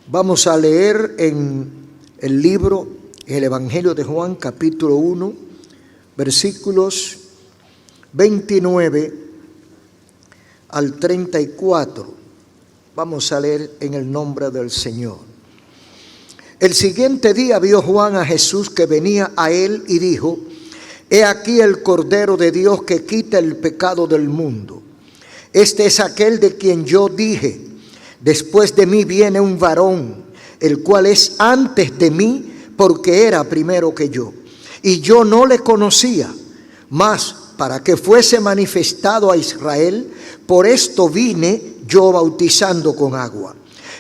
Vamos a leer en el libro, el Evangelio de Juan, capítulo 1, versículos 29 al 34. Vamos a leer en el nombre del Señor. El siguiente día vio Juan a Jesús que venía a él y dijo: He aquí el Cordero de Dios que quita el pecado del mundo. Este es aquel de quien yo dije: después de mí viene un varón, el cual es antes de mí, porque era primero que yo. Y yo no le conocía, mas para que fuese manifestado a Israel, por esto vine yo bautizando con agua.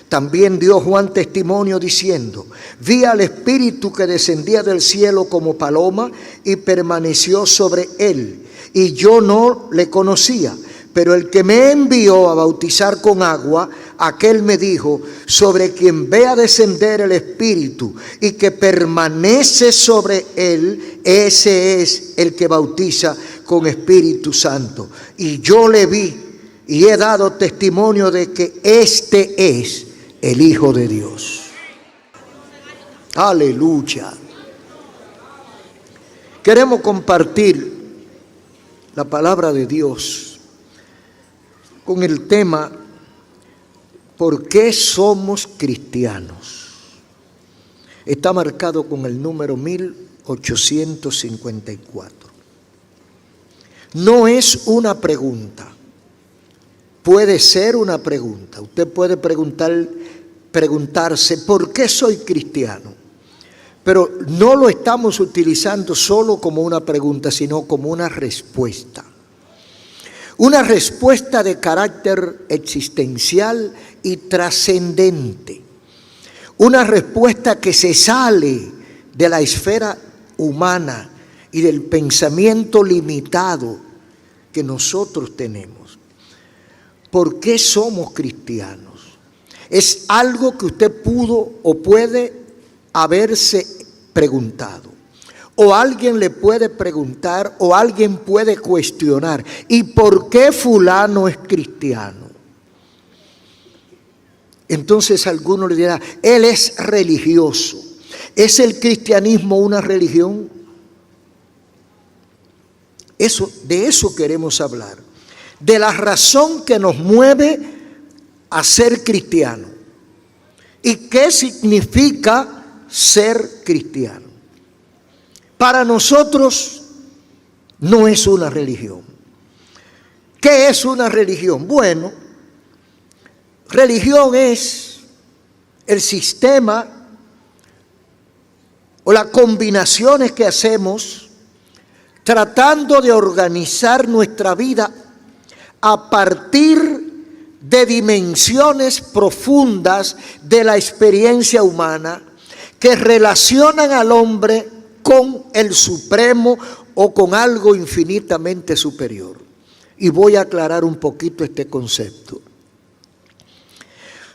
También dio Juan testimonio diciendo: vi al Espíritu que descendía del cielo como paloma y permaneció sobre él. Y yo no le conocía, pero el que me envió a bautizar con agua, aquel me dijo: sobre quien vea descender el Espíritu y que permanece sobre él, ese es el que bautiza con Espíritu Santo. Y yo le vi y he dado testimonio de que este es el Hijo de Dios. Aleluya. Queremos compartir la palabra de Dios con el tema: ¿por qué somos cristianos? Está marcado con el número 1854. No es una pregunta. Puede ser una pregunta. Usted puede preguntarse: ¿por qué soy cristiano? Pero no lo estamos utilizando solo como una pregunta, sino como una respuesta. Una respuesta de carácter existencial y trascendente. Una respuesta que se sale de la esfera humana y del pensamiento limitado que nosotros tenemos. ¿Por qué somos cristianos? Es algo que usted pudo o puede haberse preguntado. O alguien le puede preguntar, o alguien puede cuestionar: ¿y por qué fulano es cristiano? Entonces alguno le dirá: él es religioso. ¿Es el cristianismo una religión? De eso queremos hablar. De la razón que nos mueve a ser cristiano. ¿Y qué significa ser cristiano? Para nosotros no es una religión. ¿Qué es una religión? Bueno, religión es el sistema o las combinaciones que hacemos tratando de organizar nuestra vida a partir de dimensiones profundas de la experiencia humana que relacionan al hombre con el Supremo o con algo infinitamente superior. Y voy a aclarar un poquito este concepto.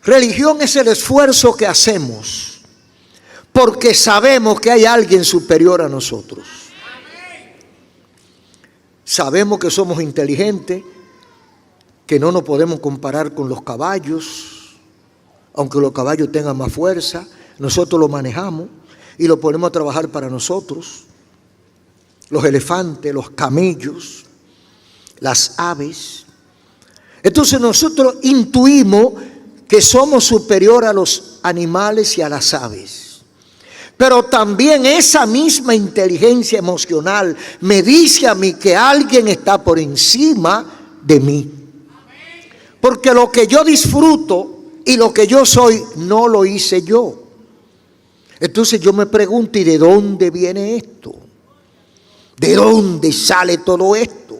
Religión es el esfuerzo que hacemos porque sabemos que hay alguien superior a nosotros. Sabemos que somos inteligentes, que no nos podemos comparar con los caballos, aunque los caballos tengan más fuerza, nosotros lo manejamos y lo ponemos a trabajar para nosotros. Los elefantes, los camellos, las aves. Entonces nosotros intuimos que somos superior a los animales y a las aves. Pero también esa misma inteligencia emocional me dice a mí que alguien está por encima de mí. Porque lo que yo disfruto y lo que yo soy no lo hice yo. Entonces yo me pregunto: ¿y de dónde viene esto? ¿De dónde sale todo esto?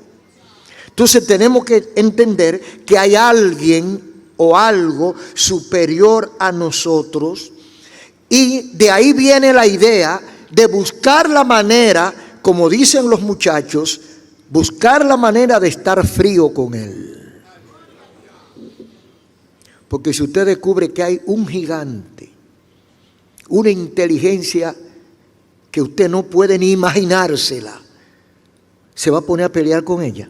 Entonces tenemos que entender que hay alguien o algo superior a nosotros, y de ahí viene la idea de buscar la manera, como dicen los muchachos, buscar la manera de estar frío con él. Porque si usted descubre que hay un gigante, una inteligencia que usted no puede ni imaginársela, se va a poner a pelear con ella.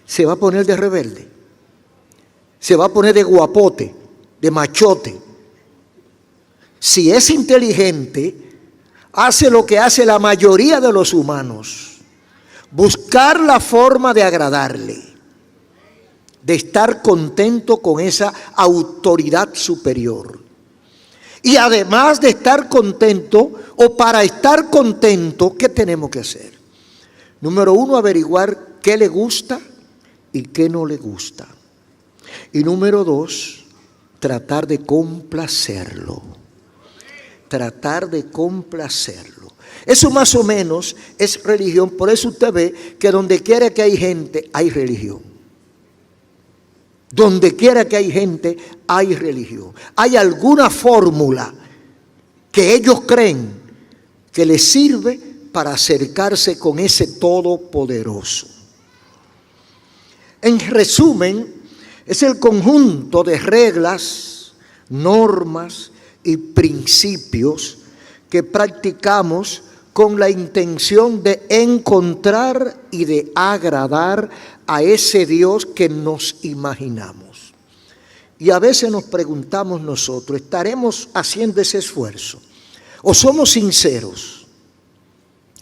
Se va a poner de rebelde. Se va a poner de guapote, de machote. si es inteligente, hace lo que hace la mayoría de los humanos: buscar la forma de agradarle, de estar contento con esa autoridad superior. Y además de estar contento, o para estar contento, ¿qué tenemos que hacer? Número uno, averiguar qué le gusta y qué no le gusta. Y número dos, tratar de complacerlo. Tratar de complacerlo. Eso más o menos es religión. Por eso usted ve que donde quiera que hay gente, hay religión. Donde quiera que hay gente, hay religión. Hay alguna fórmula que ellos creen que les sirve para acercarse con ese Todopoderoso. En resumen, es el conjunto de reglas, normas y principios que practicamos con la intención de encontrar y de agradar a ese Dios que nos imaginamos. Y a veces nos preguntamos nosotros, ¿estaremos haciendo ese esfuerzo? ¿O somos sinceros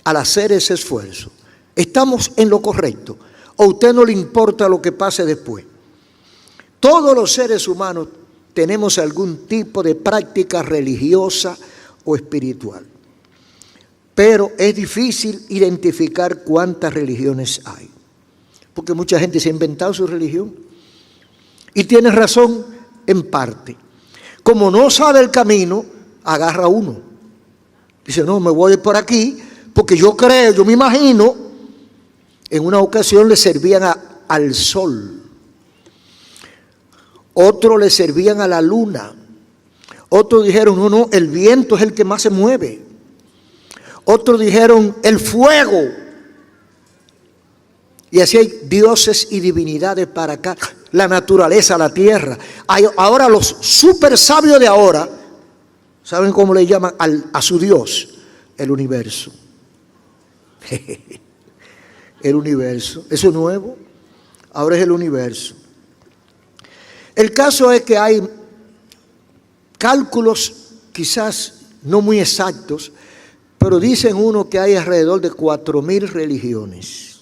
al hacer ese esfuerzo? ¿Estamos en lo correcto? ¿O a usted no le importa lo que pase después? Todos los seres humanos tenemos algún tipo de práctica religiosa o espiritual. Pero es difícil identificar cuántas religiones hay. Porque mucha gente se ha inventado su religión. Y tiene razón en parte. Como no sabe el camino, agarra uno. Dice, no, me voy por aquí, porque yo creo, yo me imagino. En una ocasión le servían al sol. Otros le servían a la luna. Otros dijeron, no, el viento es el que más se mueve. Otros dijeron, el fuego. Y así hay dioses y divinidades para acá. La naturaleza, la tierra. Ahora los super sabios de ahora, ¿saben cómo le llaman a su Dios? El universo. El universo. Eso es nuevo. Ahora es el universo. El caso es que hay cálculos quizás no muy exactos, pero dicen uno que hay alrededor de 4,000 religiones.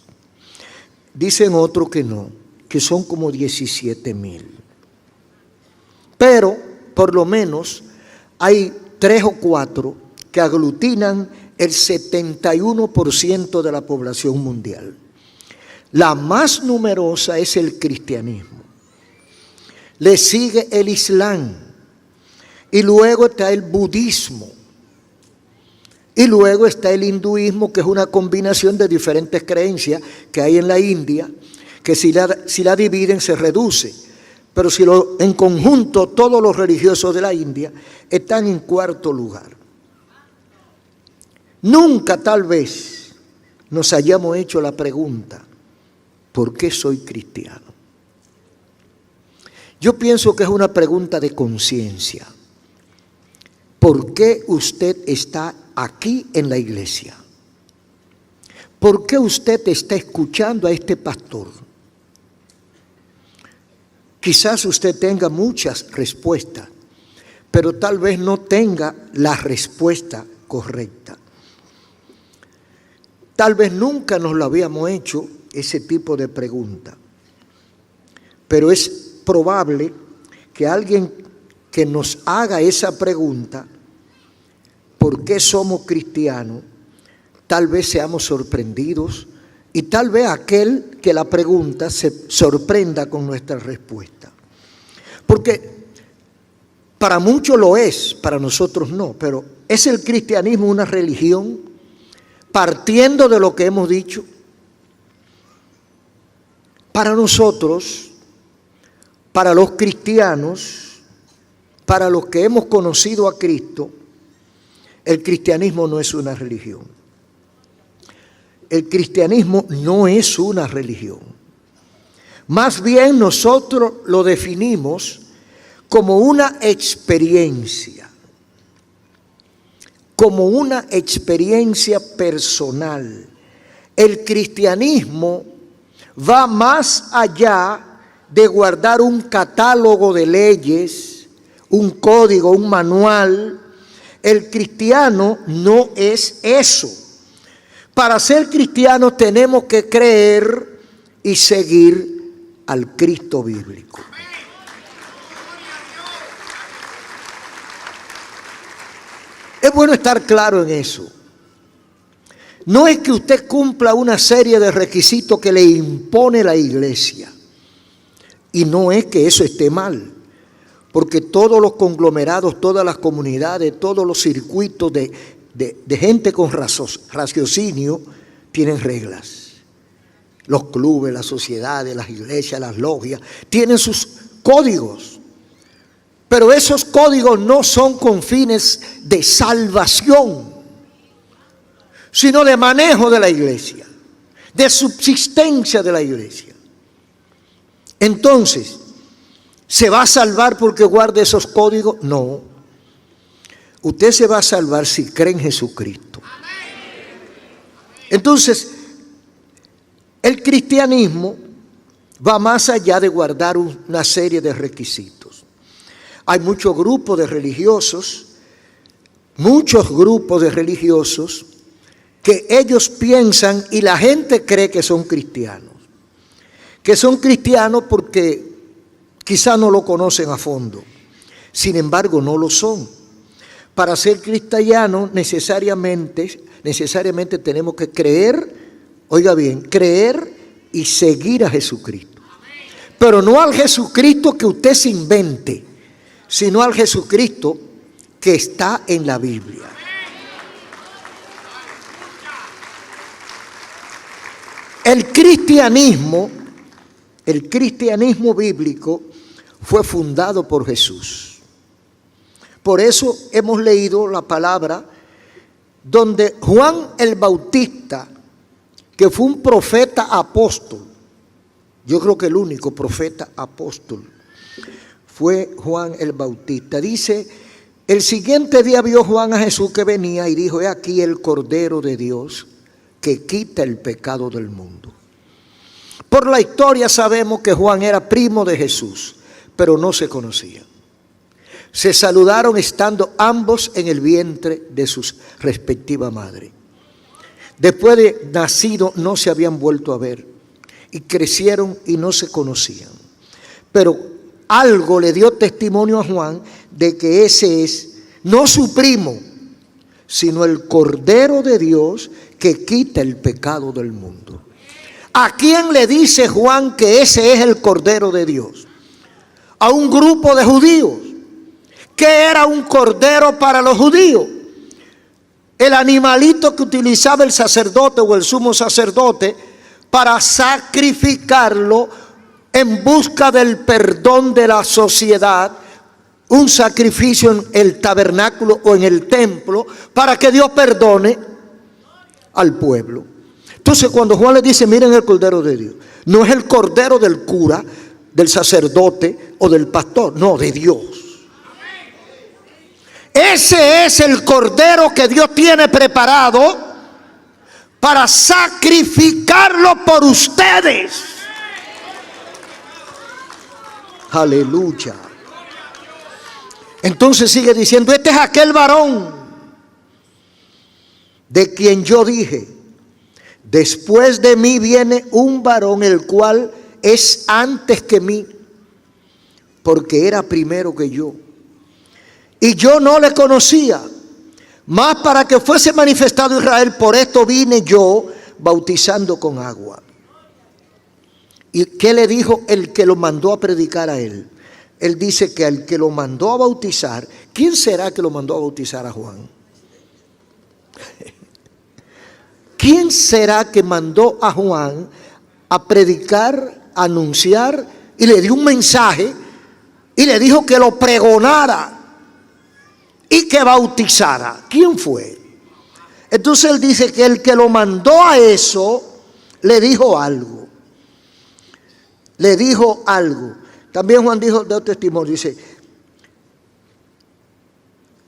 Dicen otros que no, que son como 17,000. Pero, por lo menos, hay 3 o 4 que aglutinan el 71% de la población mundial. La más numerosa es el cristianismo. Le sigue el Islam. Y luego está el budismo. Y luego está el hinduismo, que es una combinación de diferentes creencias que hay en la India, que si la dividen se reduce. Pero en conjunto todos los religiosos de la India están en 4º lugar. Nunca tal vez nos hayamos hecho la pregunta, ¿por qué soy cristiano? Yo pienso que es una pregunta de conciencia. ¿Por qué usted está aquí en la iglesia? ¿Por qué usted está escuchando a este pastor? Quizás usted tenga muchas respuestas, pero tal vez no tenga la respuesta correcta. Tal vez nunca nos lo habíamos hecho ese tipo de pregunta, pero es probable que alguien que nos haga esa pregunta, ¿por qué somos cristianos?, tal vez seamos sorprendidos y tal vez aquel que la pregunta se sorprenda con nuestra respuesta. Porque para muchos lo es, para nosotros no, pero ¿es el cristianismo una religión? Partiendo de lo que hemos dicho, para nosotros, para los cristianos, para los que hemos conocido a Cristo, el cristianismo no es una religión. El cristianismo no es una religión. Más bien nosotros lo definimos como una experiencia. Como una experiencia personal. El cristianismo va más allá de guardar un catálogo de leyes, un código, un manual, El cristiano no es eso. Para ser cristianos tenemos que creer y seguir al Cristo bíblico. Es bueno estar claro en eso. No es que usted cumpla una serie de requisitos que le impone la iglesia. Y no es que eso esté mal. Porque todos los conglomerados, todas las comunidades, todos los circuitos de gente con raciocinio tienen reglas. Los clubes, las sociedades, las iglesias, las logias, tienen sus códigos. Pero esos códigos no son con fines de salvación, sino de manejo de la iglesia, de subsistencia de la iglesia. Entonces, ¿se va a salvar porque guarde esos códigos? No. Usted se va a salvar si cree en Jesucristo. Entonces, el cristianismo va más allá de guardar una serie de requisitos. Hay muchos grupos de religiosos que ellos piensan y la gente cree que son cristianos. Que son cristianos porque quizá no lo conocen a fondo. Sin embargo, no lo son. Para ser cristianos necesariamente tenemos que creer, oiga bien, creer y seguir a Jesucristo. Pero no al Jesucristo que usted se invente, sino al Jesucristo que está en la Biblia. El cristianismo bíblico fue fundado por Jesús. Por eso hemos leído la palabra donde Juan el Bautista, que fue un profeta apóstol, yo creo que el único profeta apóstol fue Juan el Bautista. Dice, el siguiente día vio Juan a Jesús que venía y dijo, he aquí el Cordero de Dios que quita el pecado del mundo. Por la historia sabemos que Juan era primo de Jesús, pero no se conocían. Se saludaron estando ambos en el vientre de sus respectivas madres. Después de nacido no se habían vuelto a ver y crecieron y no se conocían. Pero algo le dio testimonio a Juan de que ese es no su primo, sino el Cordero de Dios que quita el pecado del mundo. ¿A quién le dice Juan que ese es el Cordero de Dios? A un grupo de judíos. ¿Qué era un cordero para los judíos? El animalito que utilizaba el sacerdote o el sumo sacerdote para sacrificarlo en busca del perdón de la sociedad, un sacrificio en el tabernáculo o en el templo para que Dios perdone al pueblo. Entonces cuando Juan le dice, miren el Cordero de Dios, no es el cordero del cura, del sacerdote o del pastor, no, de Dios. Ese es el Cordero que Dios tiene preparado para sacrificarlo por ustedes. Aleluya. Entonces sigue diciendo, este es aquel varón de quien yo dije, después de mí viene un varón el cual es antes que mí, porque era primero que yo. Y yo no le conocía, mas para que fuese manifestado Israel, por esto vine yo bautizando con agua. ¿Y qué le dijo el que lo mandó a predicar a él? Él dice que al que lo mandó a bautizar, ¿quién será que lo mandó a bautizar a Juan? ¿Quién será que mandó a Juan a predicar, a anunciar y le dio un mensaje y le dijo que lo pregonara y que bautizara? ¿Quién fue? Entonces él dice que el que lo mandó a eso le dijo algo. Le dijo algo. También Juan dijo de testimonio, dice,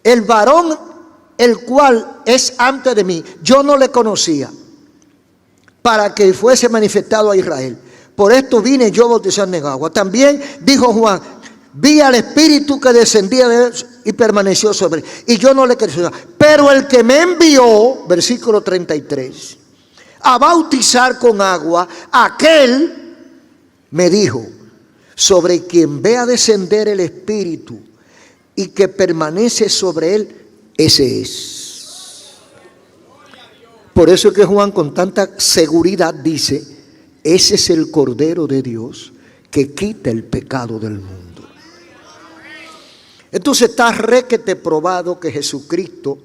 el varón el cual es antes de mí, yo no le conocía, para que fuese manifestado a Israel. Por esto vine yo bautizando en agua. También dijo Juan, vi al Espíritu que descendía y permaneció sobre él. Y yo no le quería. Pero el que me envió, versículo 33, a bautizar con agua, aquel me dijo, sobre quien vea descender el Espíritu y que permanece sobre él, ese es. Por eso es que Juan con tanta seguridad dice, ese es el Cordero de Dios que quita el pecado del mundo. Entonces está requete probado que Jesucristo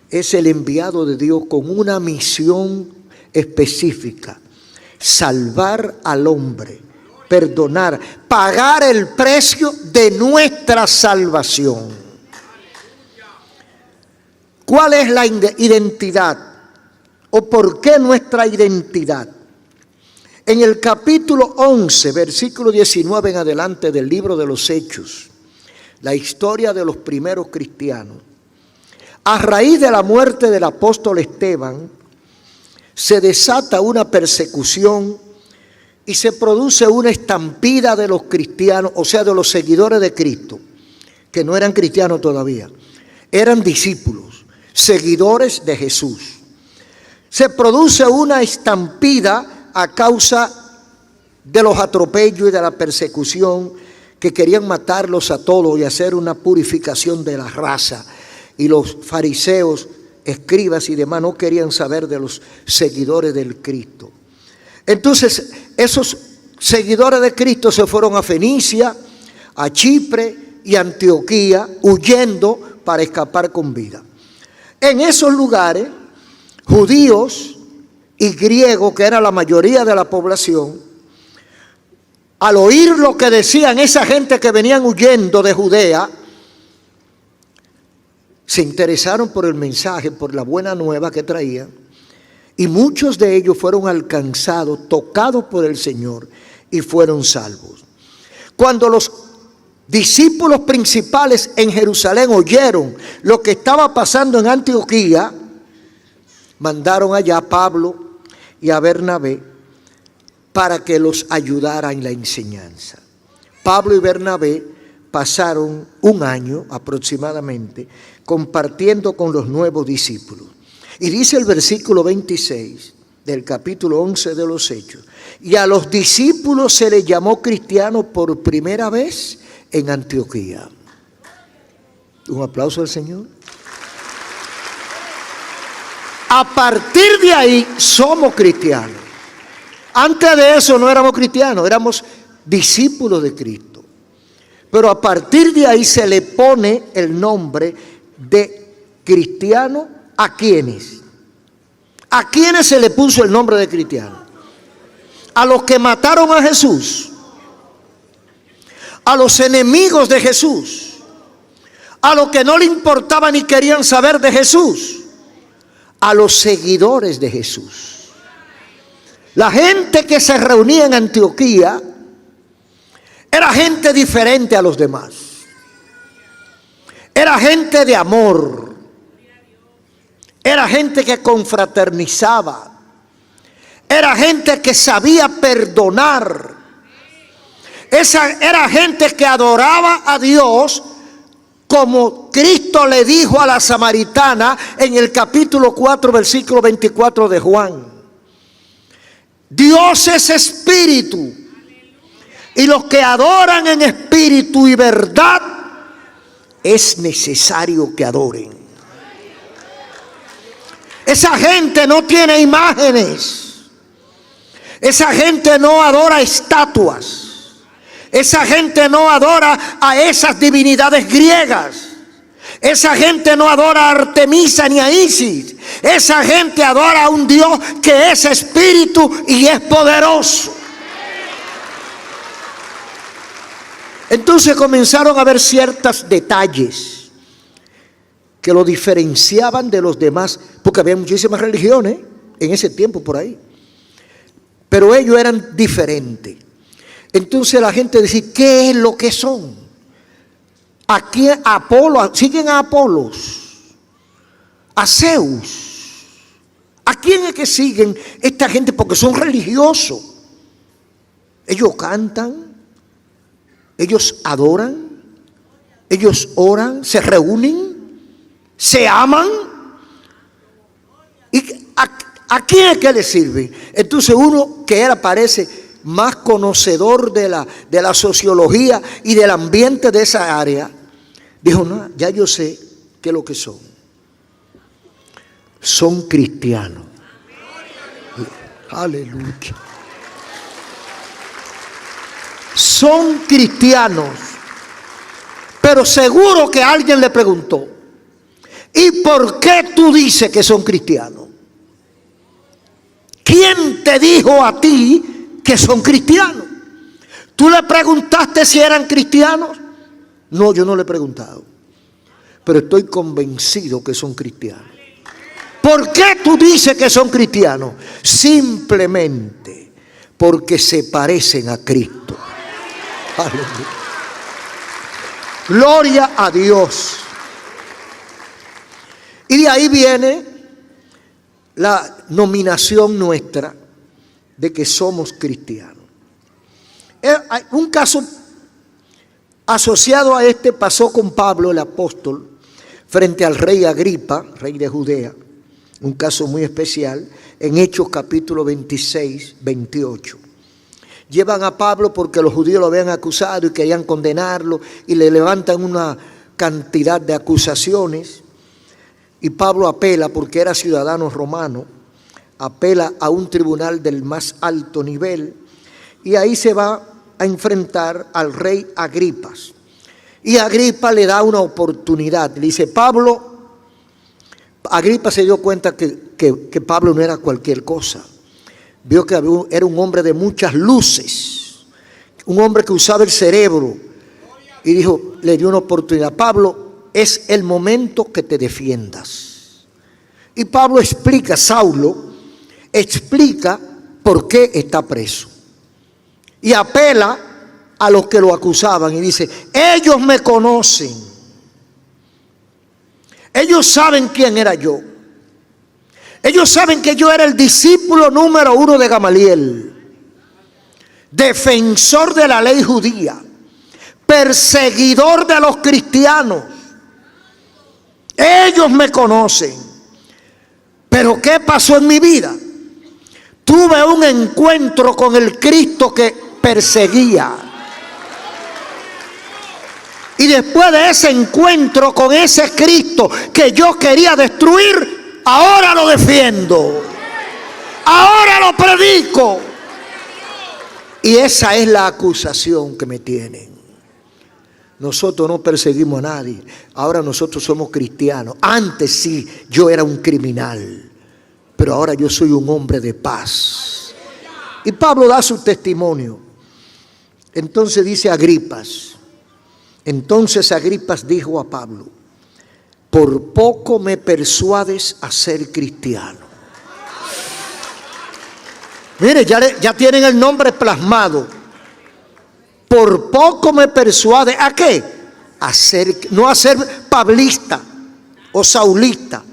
es el enviado de Dios con una misión específica: salvar al hombre, perdonar, pagar el precio de nuestra salvación. ¿Cuál es la identidad? ¿O por qué nuestra identidad? En el capítulo 11, versículo 19 en adelante del libro de los Hechos, la historia de los primeros cristianos, a raíz de la muerte del apóstol Esteban, se desata una persecución y se produce una estampida de los cristianos, o sea, de los seguidores de Cristo, que no eran cristianos todavía, eran discípulos, seguidores de Jesús. Se produce una estampida a causa de los atropellos y de la persecución, que querían matarlos a todos y hacer una purificación de la raza. Y los fariseos, escribas y demás no querían saber de los seguidores del Cristo. Entonces esos seguidores de Cristo se fueron a Fenicia, a Chipre y Antioquía, huyendo para escapar con vida. En esos lugares, judíos y griegos, que era la mayoría de la población, al oír lo que decían esa gente que venían huyendo de Judea, se interesaron por el mensaje, por la buena nueva que traían, y muchos de ellos fueron alcanzados, tocados por el Señor, y fueron salvos. Cuando los discípulos principales en Jerusalén oyeron lo que estaba pasando en Antioquía, mandaron allá a Pablo y a Bernabé para que los ayudara en la enseñanza. Pablo y Bernabé pasaron un año aproximadamente compartiendo con los nuevos discípulos. Y dice el versículo 26 del capítulo 11 de los Hechos: y a los discípulos se les llamó cristianos por primera vez en Antioquía. Un aplauso al Señor. A partir de ahí somos cristianos. Antes de eso no éramos cristianos, éramos discípulos de Cristo. Pero a partir de ahí se le pone el nombre de cristiano. ¿A quiénes? ¿A quiénes se le puso el nombre de cristiano? A los que mataron a Jesús, a los enemigos de Jesús, a los que no le importaba ni querían saber de Jesús, a los seguidores de Jesús. La gente que se reunía en Antioquía era gente diferente a los demás. Era gente de amor. Era gente que confraternizaba. Era gente que sabía perdonar. Era gente que adoraba a Dios, como Cristo le dijo a la samaritana en el capítulo 4, versículo 24 de Juan. Dios es espíritu, y los que adoran en espíritu y verdad es necesario que adoren. Esa gente no tiene imágenes. Esa gente no adora estatuas. Esa gente no adora a esas divinidades griegas. Esa gente no adora a Artemisa ni a Isis. Esa gente adora a un Dios que es espíritu y es poderoso. Entonces comenzaron a haber ciertos detalles que lo diferenciaban de los demás, porque había muchísimas religiones en ese tiempo por ahí, pero ellos eran diferentes. Entonces la gente decía, ¿qué es lo que son? ¿A quién? A Apolo, siguen a Apolos, a Zeus. ¿A quién es que siguen esta gente? Porque son religiosos. Ellos cantan, ellos adoran, Ellos oran, se reúnen, se aman. ¿Y a quién es que le sirve? Entonces uno que era, parece más conocedor de la sociología y del ambiente de esa área, dijo, no, ya yo sé qué es lo que son. Son cristianos. Aleluya. Son cristianos. Pero seguro que alguien le preguntó, ¿y por qué tú dices que son cristianos? ¿Quién te dijo a ti que son cristianos? ¿Tú le preguntaste si eran cristianos? No, yo no le he preguntado, pero estoy convencido que son cristianos. ¿Por qué tú dices que son cristianos? Simplemente porque se parecen a Cristo. Aleluya. Gloria a Dios. Y de ahí viene la nominación nuestra de que somos cristianos. Un caso asociado a este pasó con Pablo el apóstol frente al rey Agripa, rey de Judea. Un caso muy especial en Hechos capítulo 26, 28. Llevan a Pablo porque los judíos lo habían acusado y querían condenarlo y le levantan una cantidad de acusaciones. Y Pablo apela, porque era ciudadano romano, apela a un tribunal del más alto nivel y ahí se va a enfrentar al rey Agripas. Y Agripa le da una oportunidad. Le dice, Pablo, Agripa se dio cuenta que Pablo no era cualquier cosa. Vio que era un hombre de muchas luces, un hombre que usaba el cerebro, y dijo, le dio una oportunidad. Pablo, es el momento que te defiendas. Y Pablo explica, Saulo explica por qué está preso. Y apela a los que lo acusaban y dice, ellos me conocen. Ellos saben quién era yo. Ellos saben que yo era el discípulo número 1 de Gamaliel, defensor de la ley judía, perseguidor de los cristianos. Ellos me conocen. Pero ¿qué pasó en mi vida? Tuve un encuentro con el Cristo que perseguía. Y después de ese encuentro con ese Cristo que yo quería destruir, ahora lo defiendo, ahora lo predico. Y esa es la acusación que me tienen. Nosotros no perseguimos a nadie, ahora nosotros somos cristianos. Antes sí, yo era un criminal, pero ahora yo soy un hombre de paz. Y Pablo da su testimonio. Entonces dice Agripas, entonces Agripas dijo a Pablo, por poco me persuades a ser cristiano. Mire, ya tienen el nombre plasmado. Por poco me persuades, ¿a qué? No a ser pablista o saulista,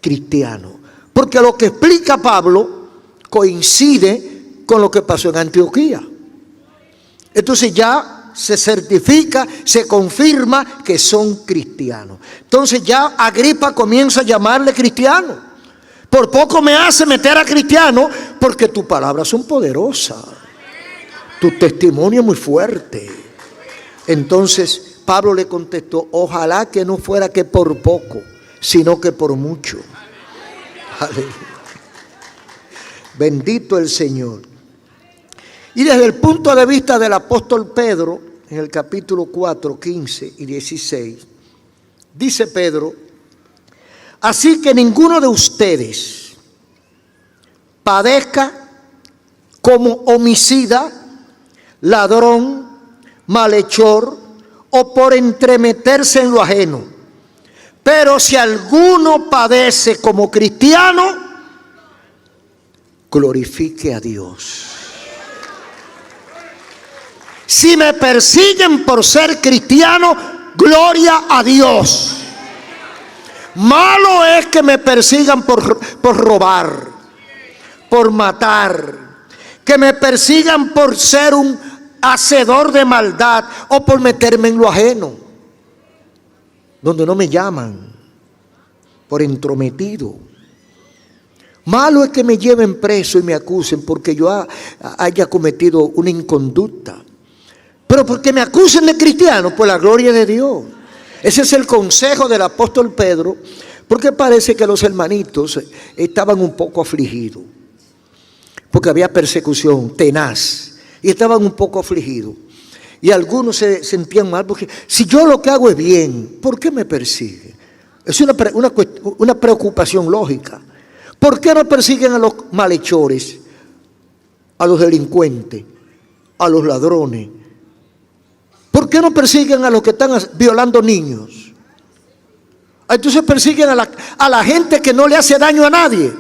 cristiano. Porque lo que explica Pablo coincide con lo que pasó en Antioquía. Entonces ya se certifica, se confirma que son cristianos. Entonces ya Agripa comienza a llamarle cristiano. Por poco me hace meter a cristiano, porque tus palabras son poderosas, tu testimonio es muy fuerte. Entonces Pablo le contestó, ojalá que no fuera que por poco, sino que por mucho. Aleluya. Bendito el Señor. Y desde el punto de vista del apóstol Pedro, en el capítulo 4, 15 y 16, dice Pedro, así que ninguno de ustedes padezca como homicida, ladrón, malhechor o por entremeterse en lo ajeno. Pero si alguno padece como cristiano, glorifique a Dios. Si me persiguen por ser cristiano, gloria a Dios. Malo es que me persigan por robar, por matar, que me persigan por ser un hacedor de maldad o por meterme en lo ajeno, donde no me llaman, por entrometido. Malo es que me lleven preso y me acusen porque yo haya cometido una inconducta. Pero porque me acusen de cristiano, por la gloria de Dios. Ese es el consejo del apóstol Pedro, porque parece que los hermanitos estaban un poco afligidos, porque había persecución tenaz, y estaban un poco afligidos. Y algunos se sentían mal, porque si yo lo que hago es bien, ¿por qué me persigue? Es una preocupación lógica. ¿Por qué no persiguen a los malhechores, a los delincuentes, a los ladrones? ¿Por qué no persiguen a los que están violando niños? Entonces persiguen a la gente que no le hace daño a nadie.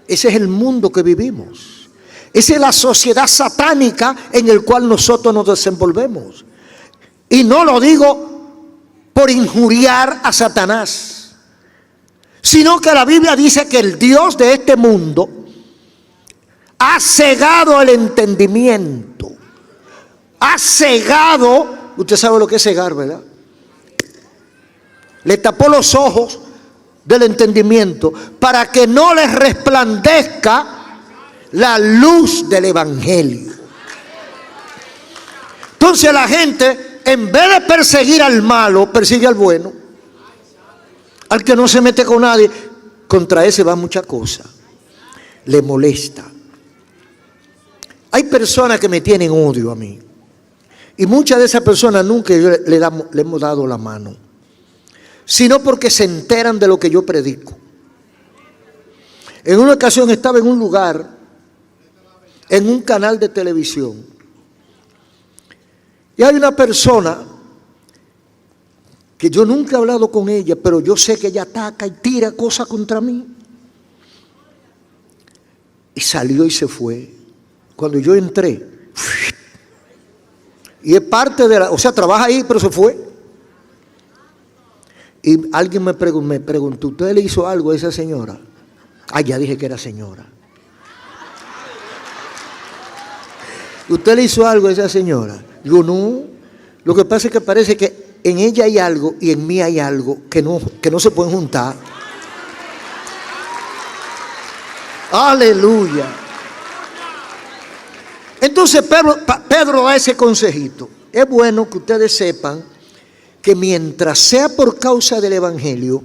Ese es el mundo que vivimos. Esa es la sociedad satánica en el cual nosotros nos desenvolvemos. Y no lo digo por injuriar a Satanás, sino que la Biblia dice que el Dios de este mundo ha cegado el entendimiento. Ha cegado, usted sabe lo que es cegar, ¿verdad? Le tapó los ojos del entendimiento para que no les resplandezca la luz del evangelio. Entonces la gente, en vez de perseguir al malo, persigue al bueno, al que no se mete con nadie. Contra ese va mucha cosa, le molesta. Hay personas que me tienen odio a mí, y muchas de esas personas nunca le hemos dado la mano, sino porque se enteran de lo que yo predico. En una ocasión estaba en un lugar, en un canal de televisión, y hay una persona que yo nunca he hablado con ella, pero yo sé que ella ataca y tira cosas contra mí. Y salió y se fue. Cuando yo entré, y es parte de o sea, trabaja ahí, pero se fue. Y alguien me preguntó, ¿usted le hizo algo a esa señora? Ah, ya dije que era señora. ¿Usted le hizo algo a esa señora? Digo, no. Lo que pasa es que parece que en ella hay algo y en mí hay algo que no se pueden juntar. Aleluya. Entonces Pedro da ese consejito. Es bueno que ustedes sepan que mientras sea por causa del evangelio,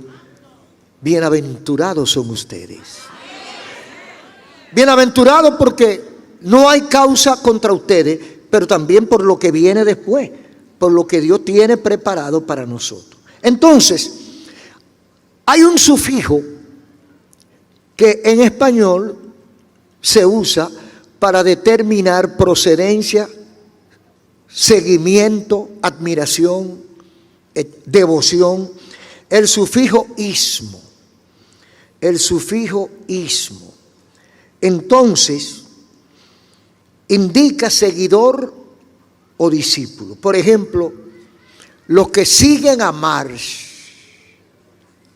bienaventurados son ustedes. Bienaventurados porque no hay causa contra ustedes, pero también por lo que viene después, por lo que Dios tiene preparado para nosotros. Entonces, hay un sufijo que en español se usa para determinar procedencia, seguimiento, admiración, devoción. El sufijo ismo. El sufijo ismo. Entonces, indica seguidor o discípulo. Por ejemplo, los que siguen a Marx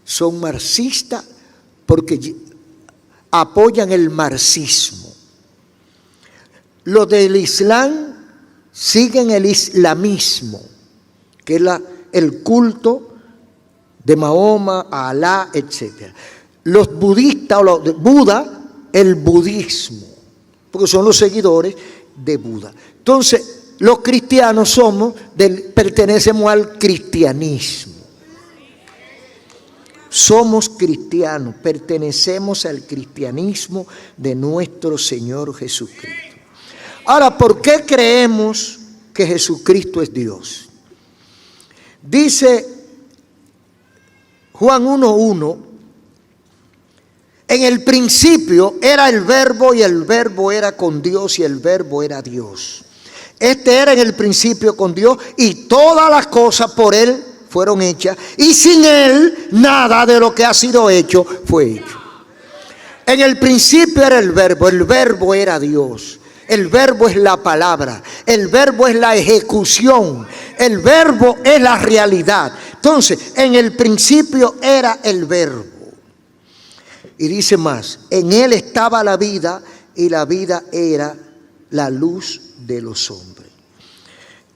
son marxistas porque apoyan el marxismo. Los del Islam siguen el islamismo, que es el culto de Mahoma, a Alá, etc. Los budistas o los de Buda, el budismo, porque son los seguidores de Buda. Entonces, los cristianos pertenecemos al cristianismo. Somos cristianos, pertenecemos al cristianismo de nuestro Señor Jesucristo. Ahora, ¿por qué creemos que Jesucristo es Dios? Dice Juan 1:1, en el principio era el verbo y el verbo era con Dios y el verbo era Dios. Este era en el principio con Dios y todas las cosas por Él fueron hechas y sin Él nada de lo que ha sido hecho fue hecho. En el principio era el verbo era Dios. El verbo es la palabra, el verbo es la ejecución, el verbo es la realidad. Entonces, en el principio era el verbo. Y dice más, en Él estaba la vida y la vida era la luz de los hombres.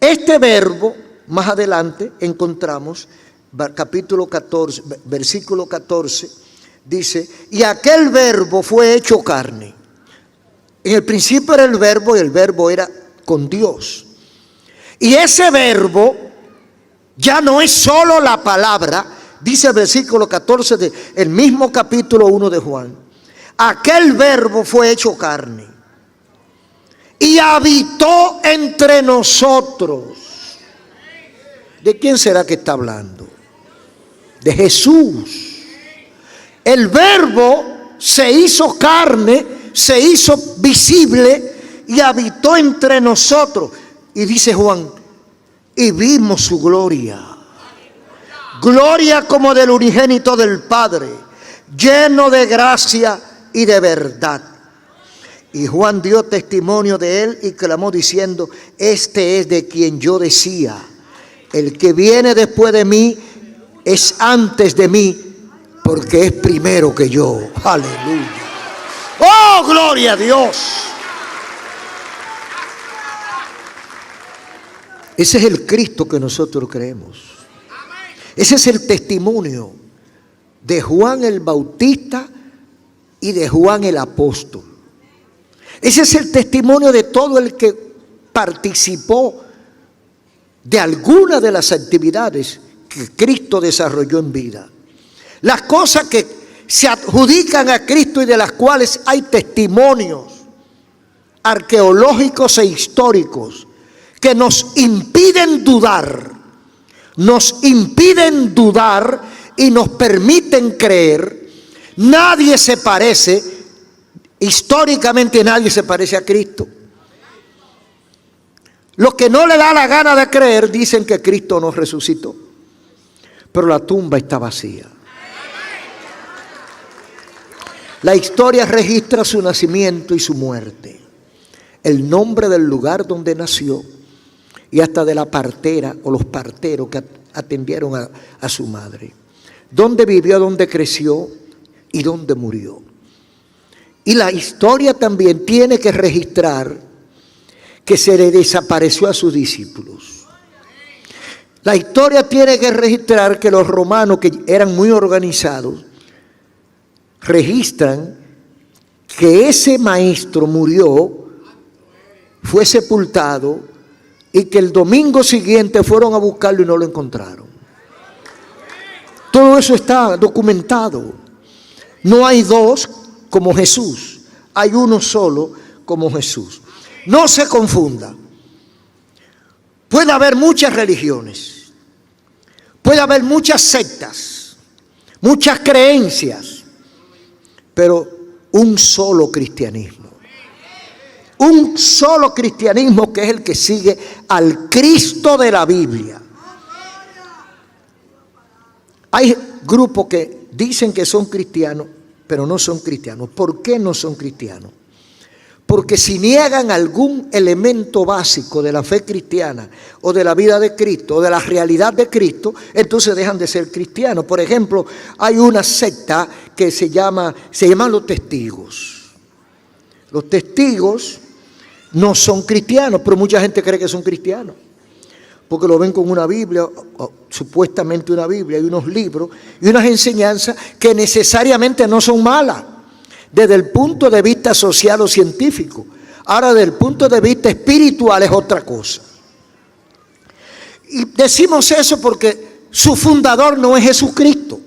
Este verbo, más adelante encontramos, capítulo 14, versículo 14, dice, y aquel verbo fue hecho carne. En el principio era el verbo y el verbo era con Dios. Y ese verbo ya no es solo la palabra, dice el versículo 14 del mismo capítulo 1 de Juan. Aquel verbo fue hecho carne y habitó entre nosotros. ¿De quién será que está hablando? De Jesús. El verbo se hizo carne, se hizo visible y habitó entre nosotros. Y dice Juan, y vimos su gloria. Gloria como del unigénito del Padre, lleno de gracia y de verdad. Y Juan dio testimonio de él y clamó diciendo, este es de quien yo decía, el que viene después de mí es antes de mí, porque es primero que yo. Aleluya. ¡Oh, gloria a Dios! Ese es el Cristo que nosotros creemos. Ese es el testimonio de Juan el Bautista y de Juan el Apóstol. Ese es el testimonio de todo el que participó de alguna de las actividades que Cristo desarrolló en vida. Las cosas que se adjudican a Cristo y de las cuales hay testimonios arqueológicos e históricos que nos impiden dudar y nos permiten creer. Nadie se parece, históricamente nadie se parece a Cristo. Los que no le da la gana de creer dicen que Cristo no resucitó, pero la tumba está vacía. La historia registra su nacimiento y su muerte, el nombre del lugar donde nació y hasta de la partera o los parteros que atendieron a su madre, dónde vivió, dónde creció y dónde murió. Y la historia también tiene que registrar que se le desapareció a sus discípulos. La historia tiene que registrar que los romanos, que eran muy organizados, registran que ese maestro murió, fue sepultado y que el domingo siguiente fueron a buscarlo y no lo encontraron. Todo eso está documentado. No hay dos como Jesús, hay uno solo como Jesús. No se confunda. Puede haber muchas religiones, puede haber muchas sectas, muchas creencias, pero un solo cristianismo. Un solo cristianismo que es el que sigue al Cristo de la Biblia. Hay grupos que dicen que son cristianos, pero no son cristianos. ¿Por qué no son cristianos? Porque si niegan algún elemento básico de la fe cristiana o de la vida de Cristo o de la realidad de Cristo, entonces dejan de ser cristianos. Por ejemplo, hay una secta que se llaman los testigos. Los testigos no son cristianos, pero mucha gente cree que son cristianos, porque lo ven con una Biblia, o supuestamente una Biblia, y unos libros y unas enseñanzas que necesariamente no son malas desde el punto de vista social o científico. Ahora, desde el punto de vista espiritual es otra cosa. Y decimos eso porque su fundador no es Jesucristo.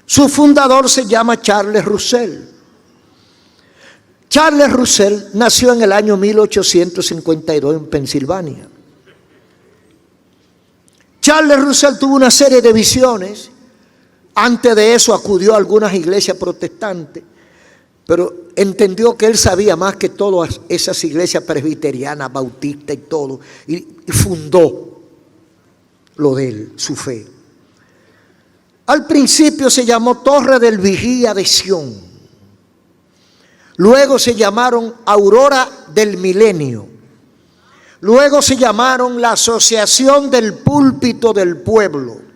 Su fundador se llama Charles Russell. Charles Russell nació en el año 1852 en Pensilvania. Charles Russell tuvo una serie de visiones. Antes de eso acudió a algunas iglesias protestantes, pero entendió que él sabía más que todas esas iglesias presbiterianas, bautistas y todo, y fundó lo de él, su fe. Al principio se llamó Torre del Vigía de Sión, luego se llamaron Aurora del Milenio, luego se llamaron la Asociación del Púlpito del Pueblo.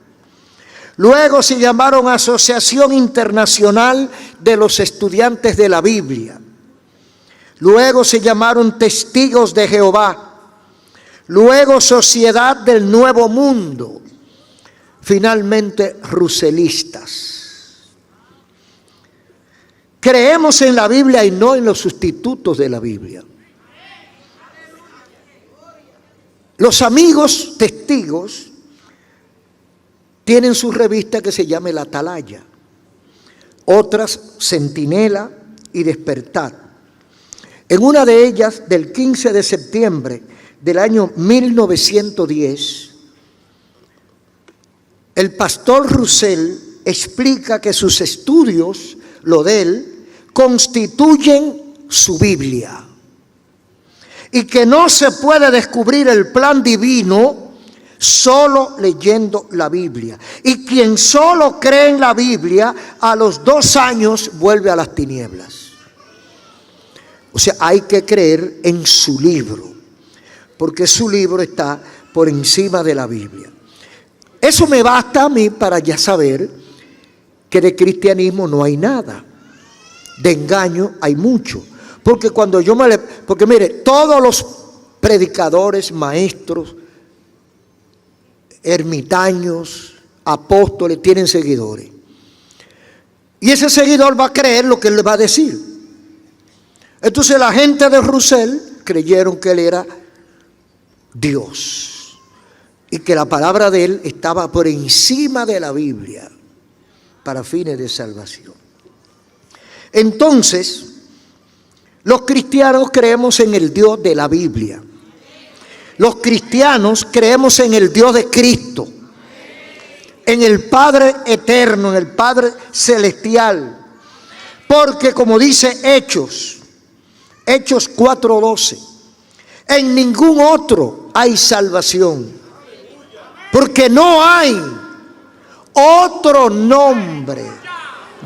Luego se llamaron Asociación Internacional de los Estudiantes de la Biblia. Luego se llamaron Testigos de Jehová. luego Sociedad del Nuevo Mundo, finalmente russellistas. Creemos en la Biblia y no en los sustitutos de la Biblia. Los amigos testigos tienen su revista que se llama El Atalaya, otras Centinela y Despertar. En una de ellas, del 15 de septiembre del año 1910, el pastor Roussel explica que sus estudios, lo de él, constituyen su Biblia y que no se puede descubrir el plan divino solo leyendo la Biblia. Y quien solo cree en la Biblia, a los 2 años vuelve a las tinieblas. O sea, hay que creer en su libro, porque su libro está por encima de la Biblia. Eso me basta a mí para ya saber que de cristianismo no hay nada. De engaño hay mucho. Porque cuando porque mire, todos los predicadores, maestros, ermitaños, apóstoles tienen seguidores. Y ese seguidor va a creer lo que él le va a decir. Entonces la gente de Roussel creyeron que él era Dios y que la palabra de él estaba por encima de la Biblia para fines de salvación. Entonces, los cristianos creemos en el Dios de la Biblia. Los cristianos creemos en el Dios de Cristo, en el Padre eterno, en el Padre celestial. Porque como dice Hechos 4:12, en ningún otro hay salvación, porque no hay otro nombre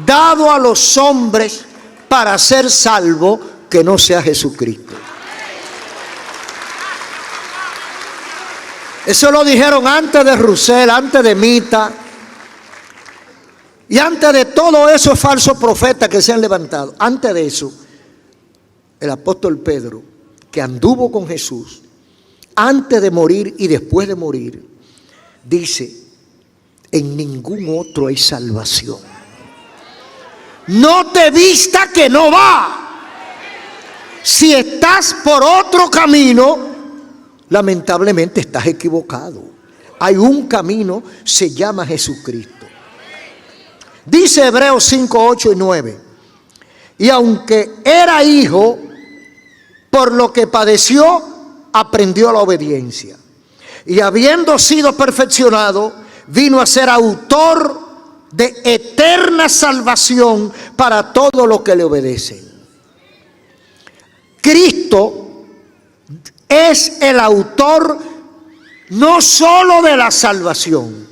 dado a los hombres para ser salvo que no sea Jesucristo. Eso lo dijeron antes de Roussel, antes de Mita y antes de todos esos falsos profetas que se han levantado. Antes de eso, el apóstol Pedro, que anduvo con Jesús antes de morir y después de morir, dice: en ningún otro hay salvación. No te vista que no va. Si estás por otro camino, lamentablemente estás equivocado. Hay un camino, se llama Jesucristo. Dice Hebreos 5, 8 y 9. Y aunque era hijo, por lo que padeció, aprendió la obediencia. Y habiendo sido perfeccionado, vino a ser autor de eterna salvación para todos los que le obedecen. Cristo es el autor no solo de la salvación,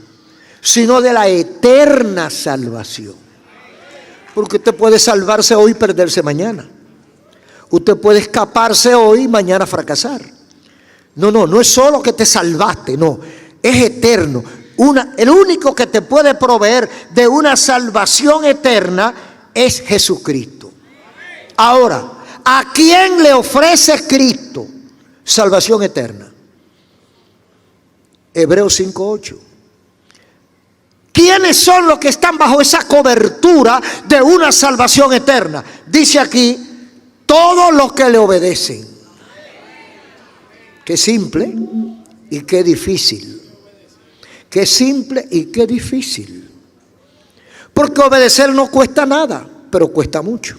sino de la eterna salvación. Porque usted puede salvarse hoy y perderse mañana. Usted puede escaparse hoy y mañana fracasar. No es solo que te salvaste, no, es eterno. El único que te puede proveer de una salvación eterna es Jesucristo. Ahora, ¿a quién le ofrece Cristo salvación eterna? Hebreos 5:8. ¿Quiénes son los que están bajo esa cobertura de una salvación eterna? Dice aquí: todos los que le obedecen. Qué simple y qué difícil. Qué simple y qué difícil. Porque obedecer no cuesta nada, pero cuesta mucho.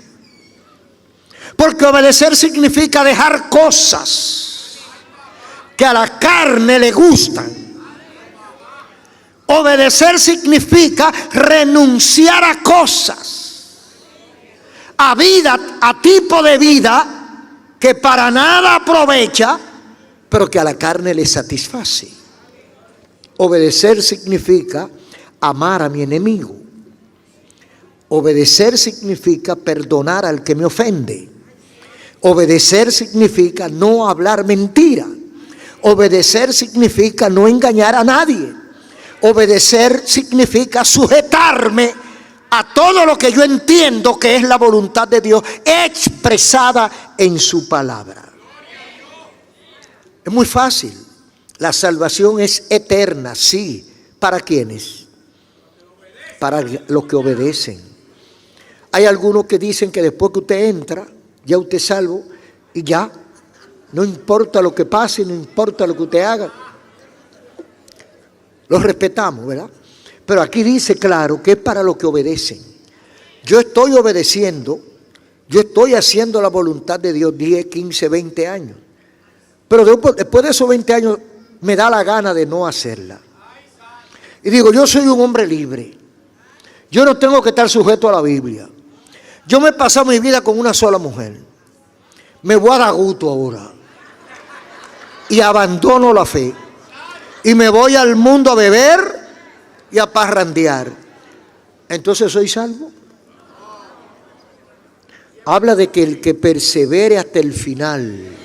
Porque obedecer significa dejar cosas que a la carne le gustan. Obedecer significa renunciar a cosas, a vida, a tipo de vida que para nada aprovecha, pero que a la carne le satisface. Obedecer significa amar a mi enemigo. Obedecer significa perdonar al que me ofende. Obedecer significa no hablar mentira. Obedecer significa no engañar a nadie. Obedecer significa sujetarme a todo lo que yo entiendo que es la voluntad de Dios expresada en su palabra. Es muy fácil. La salvación es eterna, sí. ¿Para quiénes? Para los que obedecen. Hay algunos que dicen que después que usted entra, ya usted es salvo y ya. No importa lo que pase, no importa lo que usted haga. Los respetamos, ¿verdad? Pero aquí dice claro que es para los que obedecen. Yo estoy obedeciendo, yo estoy haciendo la voluntad de Dios 10, 15, 20 años. Pero después de esos 20 años me da la gana de no hacerla. Y digo, yo soy un hombre libre. Yo no tengo que estar sujeto a la Biblia. Yo me he pasado mi vida con una sola mujer. Me voy a dar gusto ahora. Y abandono la fe. Y me voy al mundo a beber y a parrandear. Entonces soy salvo. Habla de que el que persevere hasta el final.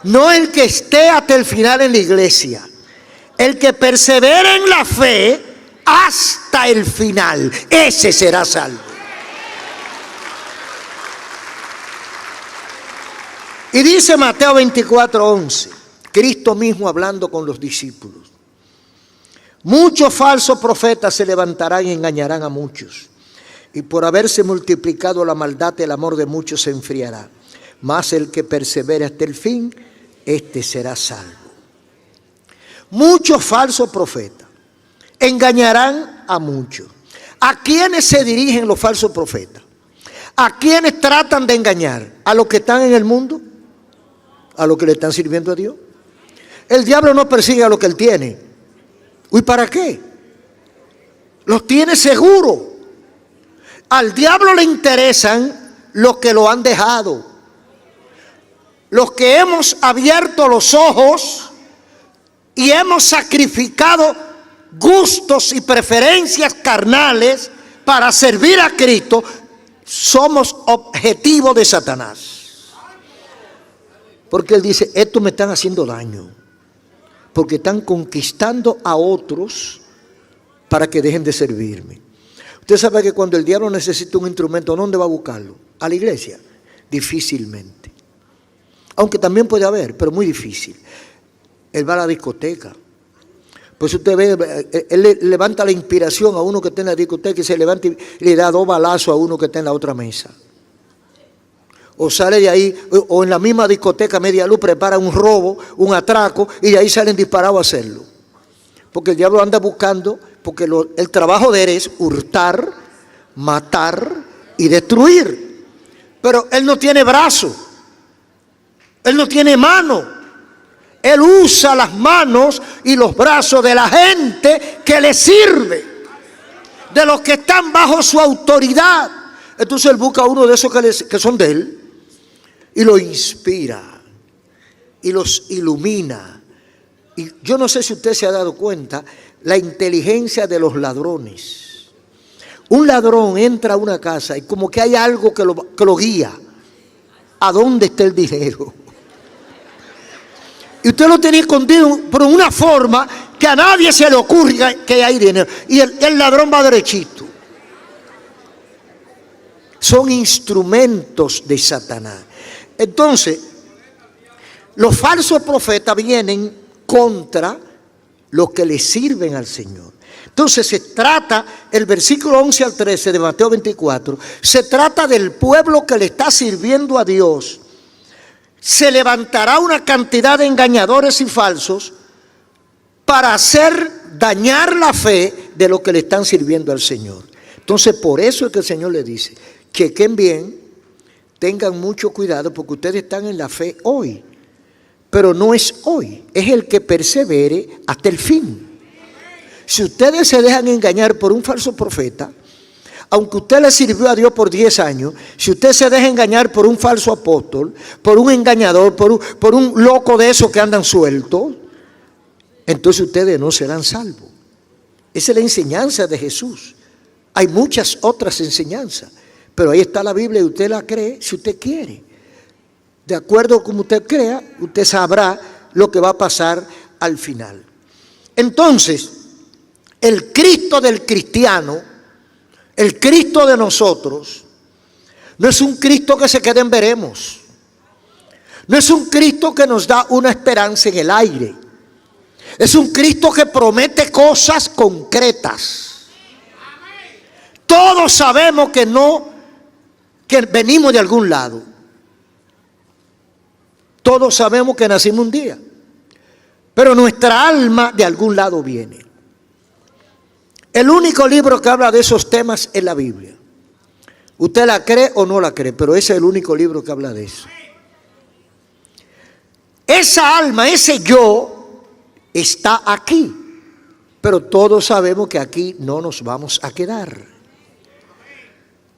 No el que esté hasta el final en la iglesia. El que persevere en la fe hasta el final. Ese será salvo. Y dice Mateo 24:11, Cristo mismo hablando con los discípulos. Muchos falsos profetas se levantarán y engañarán a muchos. Y por haberse multiplicado la maldad, el amor de muchos se enfriará. Mas el que persevere hasta el fin, este será salvo. Muchos falsos profetas engañarán a muchos. ¿A quiénes se dirigen los falsos profetas? ¿A quiénes tratan de engañar? ¿A los que están en el mundo? ¿A los que le están sirviendo a Dios? El diablo no persigue a lo que él tiene. ¿Y para qué? Los tiene seguro. Al diablo le interesan los que lo han dejado. Los que hemos abierto los ojos y hemos sacrificado gustos y preferencias carnales para servir a Cristo, somos objetivo de Satanás. Porque él dice, estos me están haciendo daño, porque están conquistando a otros para que dejen de servirme. Usted sabe que cuando el diablo necesita un instrumento, ¿dónde va a buscarlo? ¿A la iglesia? Difícilmente. Aunque también puede haber, pero muy difícil. Él va a la discoteca. Pues usted ve, él le levanta la inspiración a uno que está en la discoteca y se levanta y le da 2 balazos a uno que está en la otra mesa. O sale de ahí, o en la misma discoteca media luz prepara un robo, un atraco, y de ahí salen disparados a hacerlo. Porque el diablo anda buscando, porque el trabajo de él es hurtar, matar y destruir. Pero él no tiene brazo, él no tiene mano. Él usa las manos y los brazos de la gente que le sirve, de los que están bajo su autoridad. Entonces él busca a uno de esos que son de él y lo inspira y los ilumina. Y yo no sé si usted se ha dado cuenta la inteligencia de los ladrones. Un ladrón entra a una casa y como que hay algo que lo guía. ¿A dónde está el dinero? Y usted lo tiene escondido por una forma que a nadie se le ocurre que hay dinero. Y el ladrón va derechito. Son instrumentos de Satanás. Entonces, los falsos profetas vienen contra los que le sirven al Señor. Entonces se trata, el versículo 11 al 13 de Mateo 24, se trata del pueblo que le está sirviendo a Dios. Se levantará una cantidad de engañadores y falsos para hacer dañar la fe de los que le están sirviendo al Señor. Entonces por eso es que el Señor le dice, chequen bien, tengan mucho cuidado porque ustedes están en la fe hoy. Pero no es hoy, es el que persevere hasta el fin. Si ustedes se dejan engañar por un falso profeta, aunque usted le sirvió a Dios por 10 años, si usted se deja engañar por un falso apóstol, por un engañador, por un loco de esos que andan sueltos, entonces ustedes no serán salvos. Esa es la enseñanza de Jesús. Hay muchas otras enseñanzas, pero ahí está la Biblia y usted la cree si usted quiere. De acuerdo a como usted crea, usted sabrá lo que va a pasar al final. Entonces, el Cristo del cristiano, el Cristo de nosotros, no es un Cristo que se quede en veremos. No es un Cristo que nos da una esperanza en el aire. Es un Cristo que promete cosas concretas. Todos sabemos que venimos de algún lado. Todos sabemos que nacimos un día. Pero nuestra alma de algún lado viene. El único libro que habla de esos temas es la Biblia. Usted la cree o no la cree, pero ese es el único libro que habla de eso. Esa alma, ese yo, está aquí. Pero todos sabemos que aquí no nos vamos a quedar.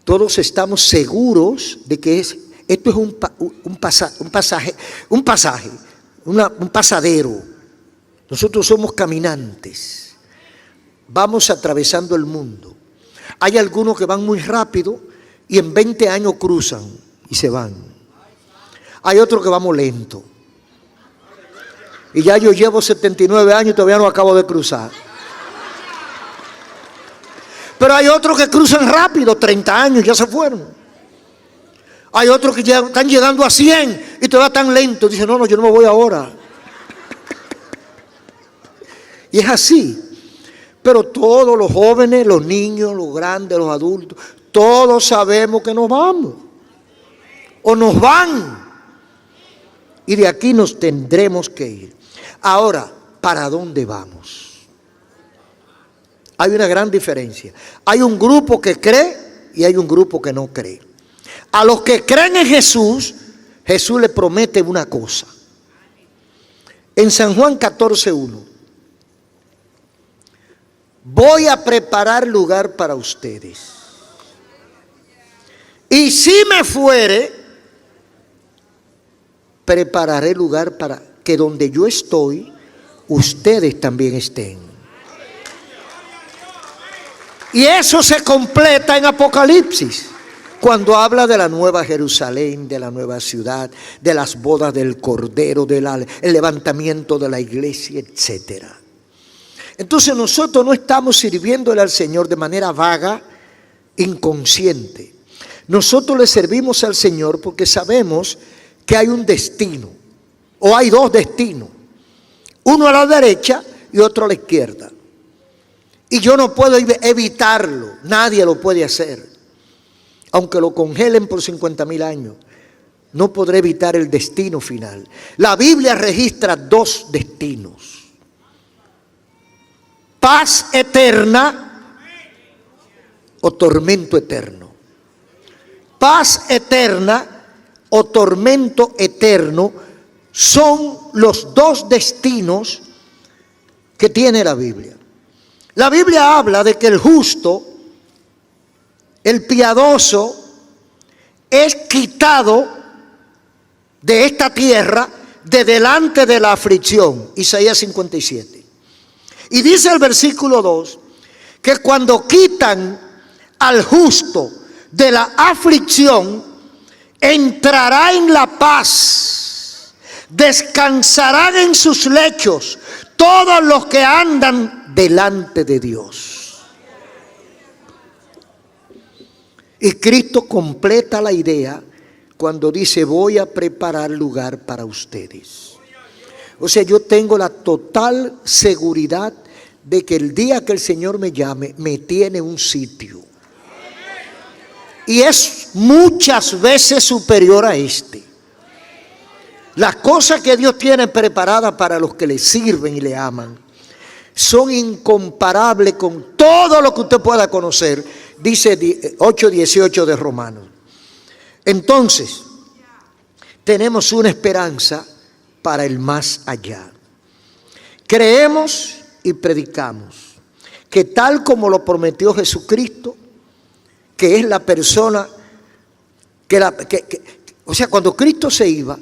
Todos estamos seguros de que esto es un pasadero. Nosotros somos caminantes. Vamos atravesando el mundo. Hay algunos que van muy rápido y en 20 años cruzan y se van. Hay otros que vamos lento. Y ya yo llevo 79 años y todavía no acabo de cruzar. Pero hay otros que cruzan rápido, 30 años, ya se fueron. Hay otros que ya están llegando a 100 y todavía están lentos. Dicen, no, yo no me voy ahora. Y es así. Pero todos los jóvenes, los niños, los grandes, los adultos, todos sabemos que nos vamos. O nos van. Y de aquí nos tendremos que ir. Ahora, ¿para dónde vamos? Hay una gran diferencia. Hay un grupo que cree y hay un grupo que no cree. A los que creen en Jesús, Jesús les promete una cosa. En San Juan 14:1. Voy a preparar lugar para ustedes. Y si me fuere, prepararé lugar para que donde yo estoy, ustedes también estén. Y eso se completa en Apocalipsis, cuando habla de la nueva Jerusalén, de la nueva ciudad, de las bodas del Cordero, el levantamiento de la iglesia, etcétera. Entonces nosotros no estamos sirviéndole al Señor de manera vaga, inconsciente. Nosotros le servimos al Señor porque sabemos que hay un destino, o hay dos destinos, uno a la derecha y otro a la izquierda. Y yo no puedo evitarlo, nadie lo puede hacer. Aunque lo congelen por 50,000 años, no podré evitar el destino final. La Biblia registra dos destinos. Paz eterna o tormento eterno. Paz eterna o tormento eterno son los dos destinos que tiene la Biblia. La Biblia habla de que el justo, el piadoso, es quitado de esta tierra de delante de la aflicción. Isaías 57. Y dice el versículo 2 que cuando quitan al justo de la aflicción, entrará en la paz, descansarán en sus lechos todos los que andan delante de Dios. Y Cristo completa la idea cuando dice, voy a preparar lugar para ustedes. O sea, yo tengo la total seguridad de que el día que el Señor me llame, me tiene un sitio. Y es muchas veces superior a este. Las cosas que Dios tiene preparadas para los que le sirven y le aman son incomparables con todo lo que usted pueda conocer, dice 8:18 de Romanos. Entonces, tenemos una esperanza para el más allá. Creemos y predicamos que tal como lo prometió Jesucristo, que es la persona o sea, cuando Cristo se iba,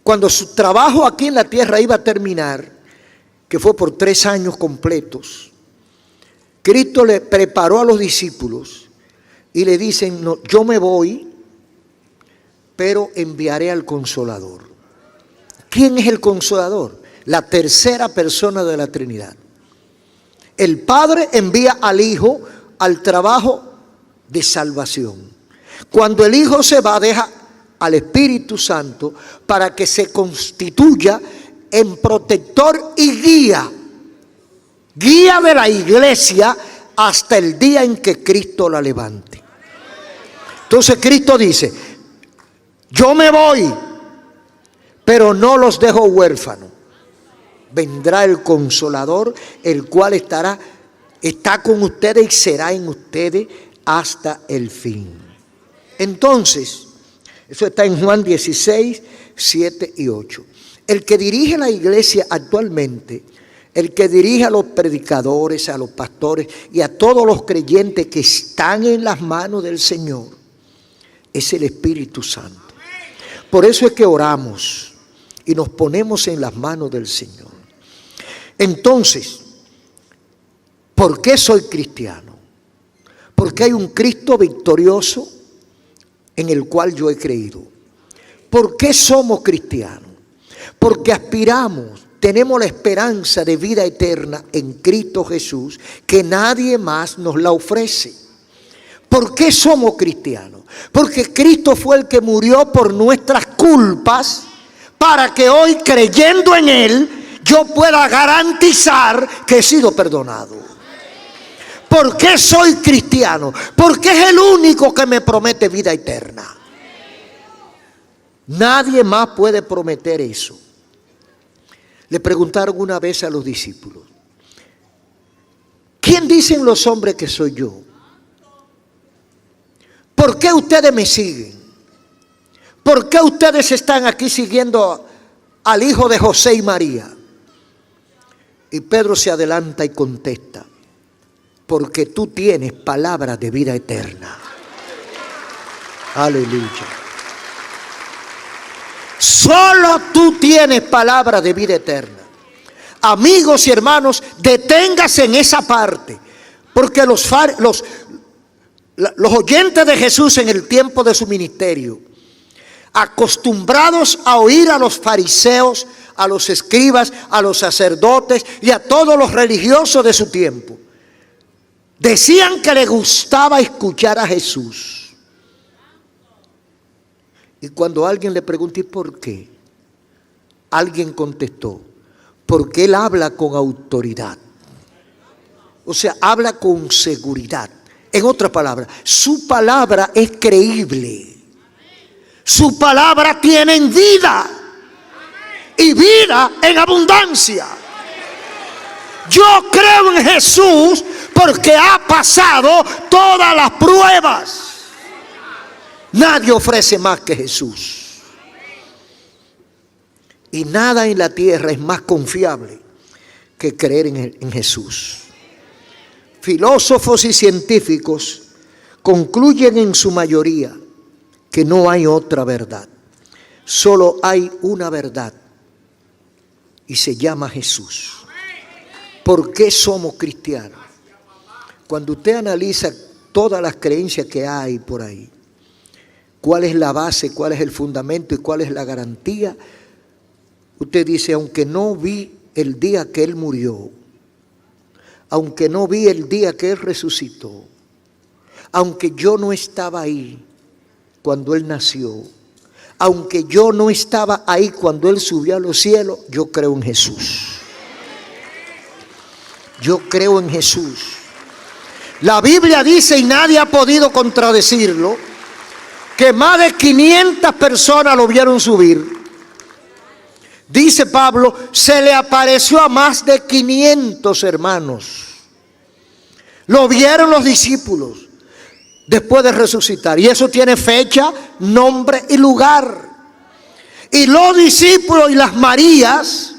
cuando su trabajo aquí en la tierra iba a terminar, que fue por 3 años completos, Cristo le preparó a los discípulos y le dicen, no, yo me voy, pero enviaré al Consolador. ¿Quién es el Consolador? La tercera persona de la Trinidad. El Padre envía al Hijo al trabajo de salvación. Cuando el Hijo se va, deja al Espíritu Santo para que se constituya en protector y guía de la iglesia hasta el día en que Cristo la levante. Entonces Cristo dice: yo me voy, pero no los dejo huérfanos. Vendrá el Consolador, el cual está con ustedes y será en ustedes hasta el fin. Entonces, eso está en Juan 16, 7 y 8. El que dirige la iglesia actualmente, el que dirige a los predicadores, a los pastores y a todos los creyentes que están en las manos del Señor, es el Espíritu Santo. Por eso es que oramos y nos ponemos en las manos del Señor. Entonces, ¿por qué soy cristiano? Porque hay un Cristo victorioso en el cual yo he creído. ¿Por qué somos cristianos? Porque aspiramos, tenemos la esperanza de vida eterna en Cristo Jesús, que nadie más nos la ofrece. ¿Por qué somos cristianos? Porque Cristo fue el que murió por nuestras culpas, para que hoy, creyendo en Él, yo pueda garantizar que he sido perdonado. ¿Por qué soy cristiano? Porque es el único que me promete vida eterna. Nadie más puede prometer eso. Le preguntaron una vez a los discípulos: ¿quién dicen los hombres que soy yo? ¿Por qué ustedes me siguen? ¿Por qué ustedes están aquí siguiendo al hijo de José y María? Y Pedro se adelanta y contesta: porque tú tienes palabras de vida eterna. Aleluya. Solo tú tienes palabras de vida eterna. Amigos y hermanos, deténgase en esa parte, porque los oyentes de Jesús en el tiempo de su ministerio, acostumbrados a oír a los fariseos, a los escribas, a los sacerdotes y a todos los religiosos de su tiempo, decían que les gustaba escuchar a Jesús. Y cuando alguien le preguntó: ¿y por qué? Alguien contestó: porque Él habla con autoridad. O sea, habla con seguridad. En otras palabras, su palabra es creíble. Su palabra tiene vida. Y vida en abundancia. Yo creo en Jesús porque ha pasado todas las pruebas. Nadie ofrece más que Jesús. Y nada en la tierra es más confiable que creer en Jesús. Filósofos y científicos concluyen en su mayoría que no hay otra verdad. Solo hay una verdad y se llama Jesús. ¿Por qué somos cristianos? Cuando usted analiza todas las creencias que hay por ahí, cuál es la base, cuál es el fundamento y cuál es la garantía, usted dice: aunque no vi el día que Él murió, aunque no vi el día que Él resucitó, aunque yo no estaba ahí cuando Él nació, aunque yo no estaba ahí cuando Él subió a los cielos, yo creo en Jesús. Yo creo en Jesús. La Biblia dice, y nadie ha podido contradecirlo, que más de 500 personas lo vieron subir. Dice Pablo, se le apareció a más de 500 hermanos. Lo vieron los discípulos después de resucitar. Y eso tiene fecha, nombre y lugar. Y los discípulos y las Marías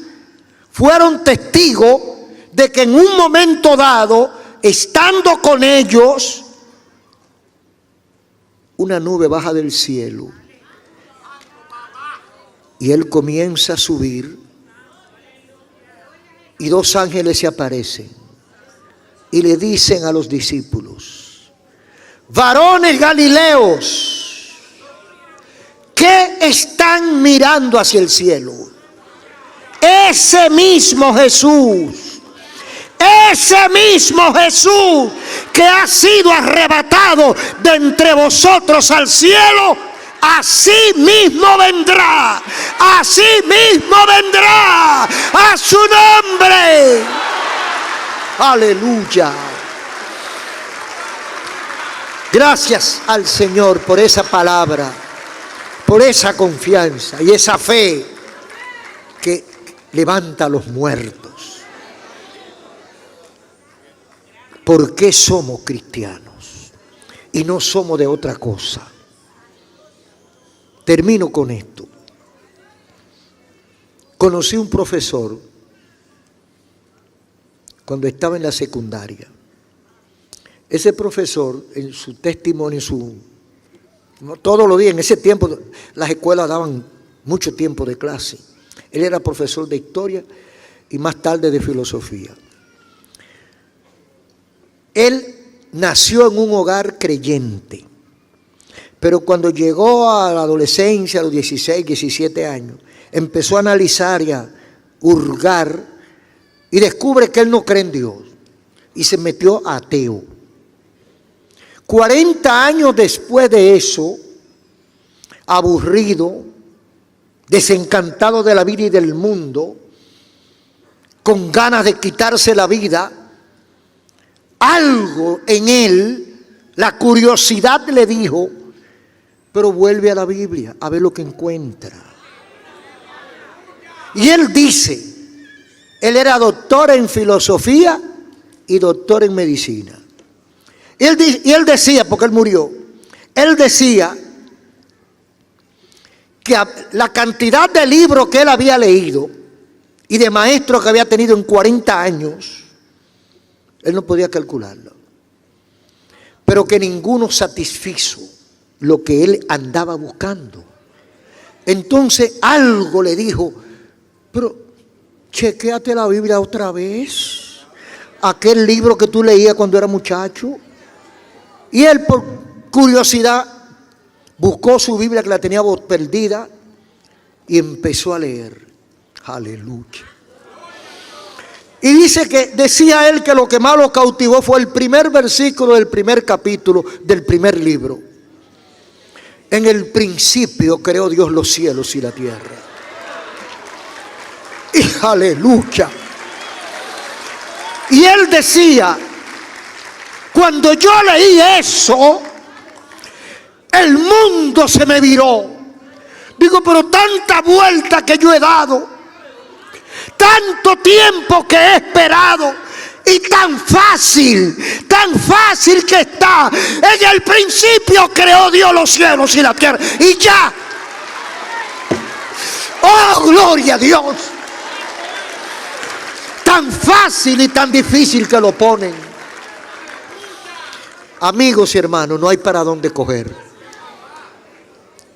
fueron testigos de que en un momento dado, estando con ellos, una nube baja del cielo y Él comienza a subir y 2 ángeles se aparecen y le dicen a los discípulos: varones galileos, ¿qué están mirando hacia el cielo? Ese mismo Jesús que ha sido arrebatado de entre vosotros al cielo, así mismo vendrá, así mismo vendrá a su nombre. Aleluya. Gracias al Señor por esa palabra, por esa confianza y esa fe que levanta a los muertos. ¿Por qué somos cristianos y no somos de otra cosa? Termino con esto. Conocí un profesor cuando estaba en la secundaria. Ese profesor, en su testimonio, todos los días, en ese tiempo, las escuelas daban mucho tiempo de clase. Él era profesor de historia y más tarde de filosofía. Él nació en un hogar creyente, pero cuando llegó a la adolescencia, a los 16, 17 años, empezó a analizar y a hurgar y descubre que él no cree en Dios y se metió ateo. 40 años después de eso, aburrido, desencantado de la vida y del mundo, con ganas de quitarse la vida, algo en él, la curiosidad le dijo, pero vuelve a la Biblia a ver lo que encuentra. Y él dice, él era doctor en filosofía y doctor en medicina. Y él decía, porque él murió, él decía que la cantidad de libros que él había leído y de maestros que había tenido en 40 años, él no podía calcularlo. Pero que ninguno satisfizo lo que él andaba buscando. Entonces algo le dijo, pero chequéate la Biblia otra vez. Aquel libro que tú leías cuando era muchacho. Y él, por curiosidad, buscó su Biblia que la tenía perdida y empezó a leer. Aleluya. Y dice que decía él que lo que más lo cautivó fue el primer versículo del primer capítulo del primer libro. En el principio creó Dios los cielos y la tierra. Y aleluya. Y él decía, cuando yo leí eso, el mundo se me viró. Digo, pero tanta vuelta que yo he dado, tanto tiempo que he esperado, y tan fácil que está. En el principio creó Dios los cielos y la tierra, y ya. Oh, gloria a Dios. Tan fácil y tan difícil que lo ponen. Amigos y hermanos, no hay para dónde coger.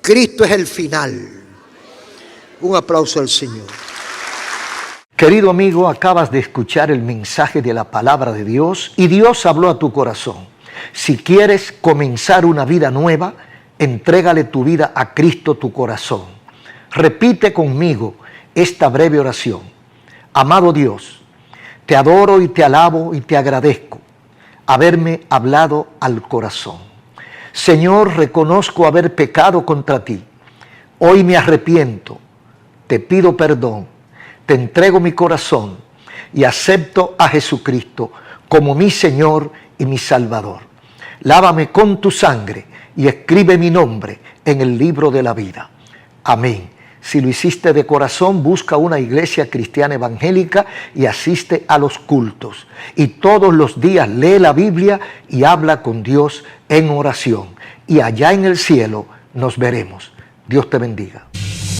Cristo es el final. Un aplauso al Señor. Querido amigo, acabas de escuchar el mensaje de la palabra de Dios y Dios habló a tu corazón. Si quieres comenzar una vida nueva, entrégale tu vida a Cristo, tu corazón. Repite conmigo esta breve oración. Amado Dios, te adoro y te alabo y te agradezco haberme hablado al corazón. Señor, reconozco haber pecado contra ti. Hoy me arrepiento, te pido perdón, te entrego mi corazón y acepto a Jesucristo como mi Señor y mi Salvador. Lávame con tu sangre y escribe mi nombre en el libro de la vida. Amén. Si lo hiciste de corazón, busca una iglesia cristiana evangélica y asiste a los cultos. Y todos los días lee la Biblia y habla con Dios en oración. Y allá en el cielo nos veremos. Dios te bendiga.